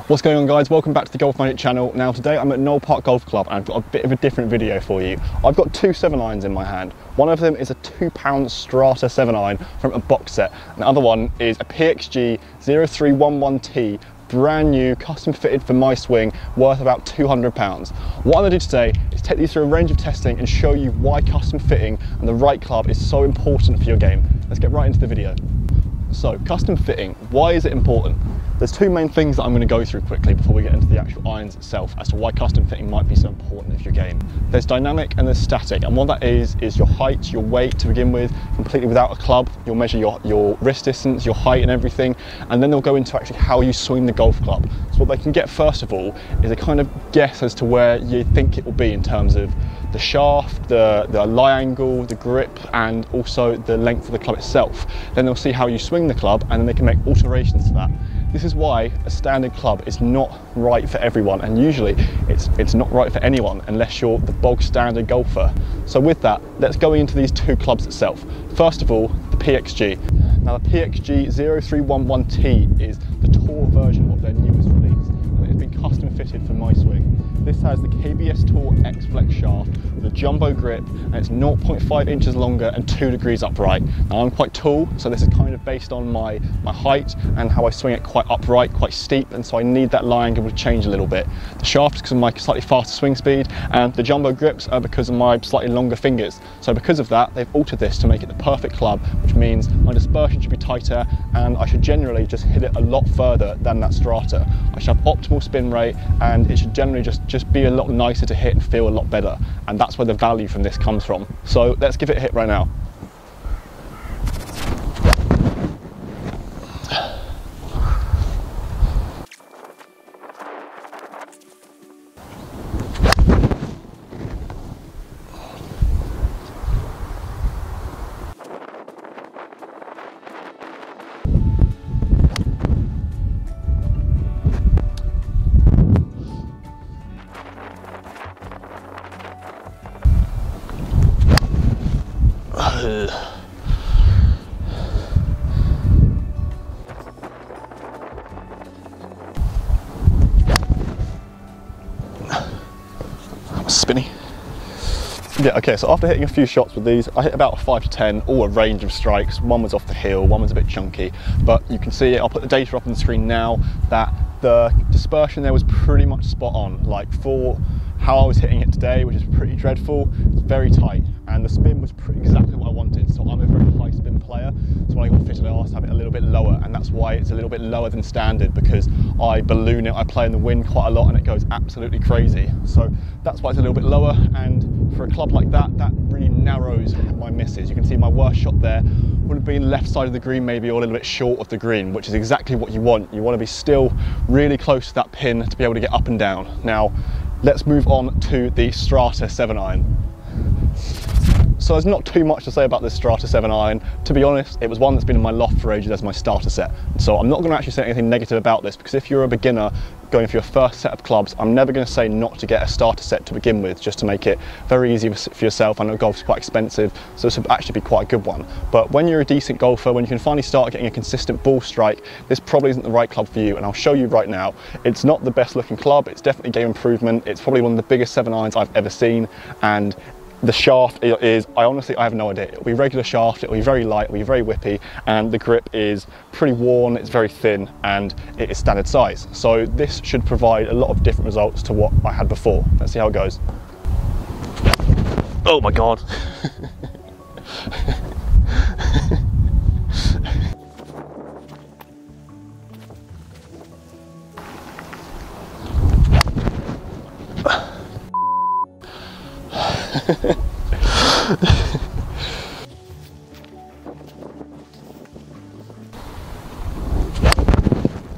What's going on, guys? Welcome back to the GolfMagic channel. Now today I'm at Knoll Park Golf Club and I've got a bit of a different video for you. I've got two 7-irons in my hand. One of them is a £2 Strata 7-iron from a box set. And the other one is a PXG 0311T, brand new, custom fitted for my swing, worth about £200. What I'm going to do today is take you through a range of testing and show you why custom fitting and the right club is so important for your game. Let's get right into the video. So, custom fitting, why is it important? There's two main things that I'm going to go through quickly before we get into the actual irons itself as to why custom fitting might be so important for your game. There's dynamic and there's static, and what that is your height, your weight to begin with, completely without a club. You'll measure your wrist distance, your height and everything, and then they'll go into actually how you swing the golf club. So what they can get first of all is a kind of guess as to where you think it will be in terms of the shaft, the lie angle, the grip, and also the length of the club itself. Then they'll see how you swing the club, and then they can make alterations to that. This is why a standard club is not right for everyone, and usually it's not right for anyone unless you're the bog standard golfer. So with that, let's go into these two clubs itself. First of all, the PXG. Now the PXG 0311T is the tour version of their newest release, and it has been custom fitted for my swing. This has the KBS Tour X-Flex shaft with a jumbo grip, and it's 0.5 inches longer and 2 degrees upright. Now I'm quite tall, so this is kind of based on my height and how I swing it, quite upright, quite steep, and so I need that lie angle to change a little bit. The shaft is because of my slightly faster swing speed, and the jumbo grips are because of my slightly longer fingers. So because of that, they've altered this to make it the perfect club, which means my dispersion should be tighter, and I should generally just hit it a lot further than that Strata. I should have optimal spin rate, and it should generally just be a lot nicer to hit and feel a lot better, and that's where the value from this comes from. So let's give it a hit right now. Spinny. Yeah, okay, so after hitting a few shots with these, I hit about 5 to 10, all a range of strikes. One was off the heel, one was a bit chunky, but you can see it, I'll put the data up on the screen now, that the dispersion there was pretty much spot on. Like for how I was hitting it today, which is pretty dreadful, it's very tight, and the spin was exactly what I wanted. So I'm a very high spin player, so when I got fitted I asked to have it a little bit lower, and that's why it's a little bit lower than standard, because I balloon it, I play in the wind quite a lot, and it goes absolutely crazy. So that's why it's a little bit lower, and for a club like that, that really narrows my misses. You can see my worst shot there would have been left side of the green maybe, or a little bit short of the green, which is exactly what you want. You want to be still really close to that pin to be able to get up and down. Now, let's move on to the Strata 7-iron. So there's not too much to say about this Strata 7-iron. To be honest, it was one that's been in my loft for ages as my starter set. So I'm not going to actually say anything negative about this, because if you're a beginner going for your first set of clubs, I'm never going to say not to get a starter set to begin with, just to make it very easy for yourself. I know golf's quite expensive, so this would actually be quite a good one. But when you're a decent golfer, when you can finally start getting a consistent ball strike, this probably isn't the right club for you, and I'll show you right now. It's not the best looking club, it's definitely game improvement, it's probably one of the biggest 7-irons I've ever seen, and the shaft is, I have no idea. It'll be regular shaft, it'll be very light, it'll be very whippy, and the grip is pretty worn, it's very thin, and it is standard size. So this should provide a lot of different results to what I had before. Let's see how it goes. Oh my God.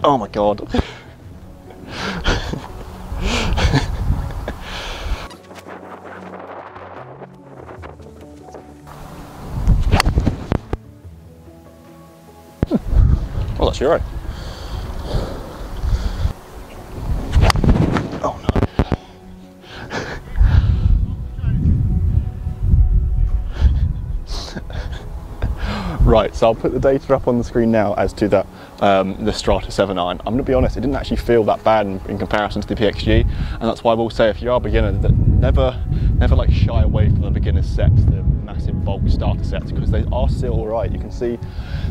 Oh my God. Well, that's your right. Oh no. Right, so I'll put the data up on the screen now as to that the Strata 7 iron. I'm going to be honest, it didn't actually feel that bad in comparison to the PXG, and that's why I will say if you are a beginner, that never like shy away from the beginner sets, the massive bulk starter sets, because they are still alright. You can see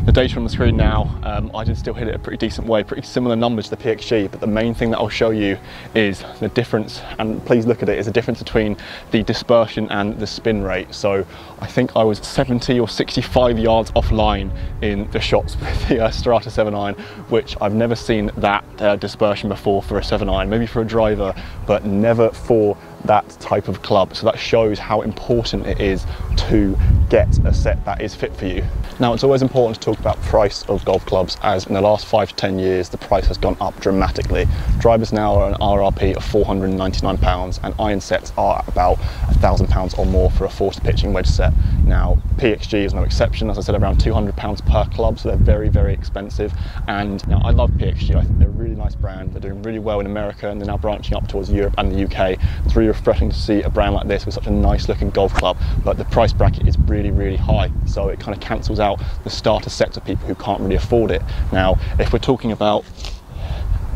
the data on the screen now. I did still hit it a pretty decent way, pretty similar numbers to the PXG, but the main thing that I'll show you is the difference, and please look at it, is the difference between the dispersion and the spin rate. So I think I was 70 or 65 yards offline in the shots with the Strata 7 iron, which I've never seen that dispersion before for a 7 iron, maybe for a driver, but never for that type of club. So that shows how important it is to get a set that is fit for you. Now, it's always important to talk about price of golf clubs, as in the last 5 to 10 years the price has gone up dramatically. Drivers now are an RRP of £499 and iron sets are about £1,000 or more for a forced pitching wedge set. Now PXG is no exception, as I said, around £200 per club, so they're very, very expensive. And now I love PXG, I think they're a really nice brand, they're doing really well in America and they're now branching up towards Europe and the UK. It's really refreshing to see a brand like this with such a nice looking golf club, but the price bracket is really, really high, so it kind of cancels out the starter sets of people who can't really afford it. Now if we're talking about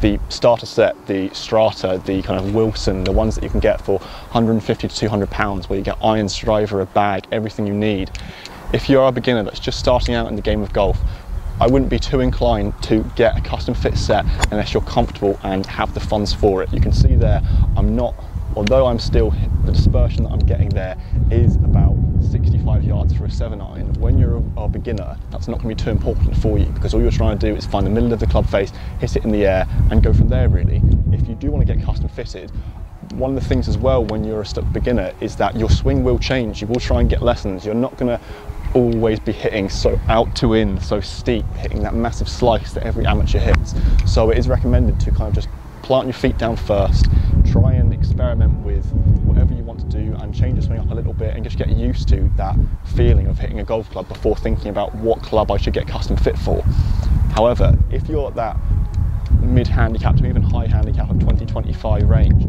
the starter set, the Strata, the kind of Wilson, the ones that you can get for £150 to £200, where you get irons, driver, a bag, everything you need. If you're a beginner that's just starting out in the game of golf, I wouldn't be too inclined to get a custom fit set unless you're comfortable and have the funds for it. You can see there, although I'm still, the dispersion that I'm getting there is about 65 yards for a 7 iron. When you're a beginner, that's not going to be too important for you, because all you're trying to do is find the middle of the club face, hit it in the air and go from there really. If you do want to get custom fitted, one of the things as well when you're a beginner is that your swing will change. You will try and get lessons. You're not going to always be hitting so out to in, so steep, hitting that massive slice that every amateur hits. So it is recommended to kind of just plant your feet down first, try and experiment with whatever you want to do and change your swing up a little bit and just get used to that feeling of hitting a golf club before thinking about what club I should get custom fit for. However, if you're at that mid handicap to even high handicap of 20-25 range,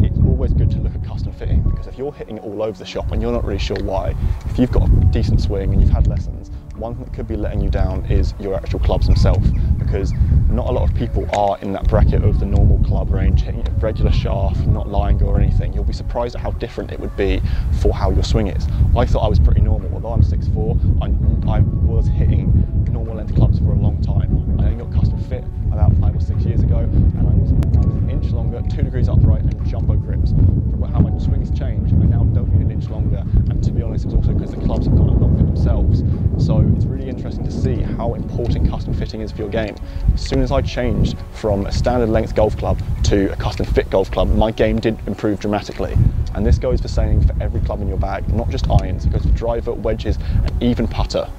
it's always good to look at custom fitting, because if you're hitting it all over the shop and you're not really sure why, if you've got a decent swing and you've had lessons, one thing that could be letting you down is your actual clubs themselves, because not a lot of people are in that bracket of the normal club range, hitting a regular shaft, not lying or anything. You'll be surprised at how different it would be for how your swing is. I thought I was pretty normal, although I'm 6'4", I was hitting normal length clubs for a long time. I only got custom fit about 5 or 6 years ago, and I was an inch longer, 2 degrees upright and jumbo grips. From how my swings changed, I now don't hit an inch longer, and to be honest, it's also because the clubs have gotten longer themselves. So it's really interesting to see how important custom fitting is for your game. As soon as I changed from a standard length golf club to a custom fit golf club, my game did improve dramatically. And this goes for saying for every club in your bag, not just irons, it goes for driver, wedges, and even putter.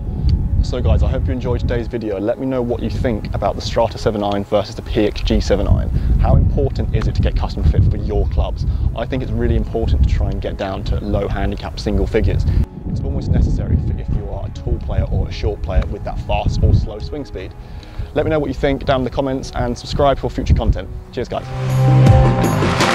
So guys, I hope you enjoyed today's video. Let me know what you think about the Strata 7 iron versus the PXG 7 iron. How important is it to get custom fit for your clubs? I think it's really important to try and get down to low handicap single figures. It's almost necessary if you are a tall player or a short player with that fast or slow swing speed. Let me know what you think down in the comments and subscribe for future content. Cheers guys.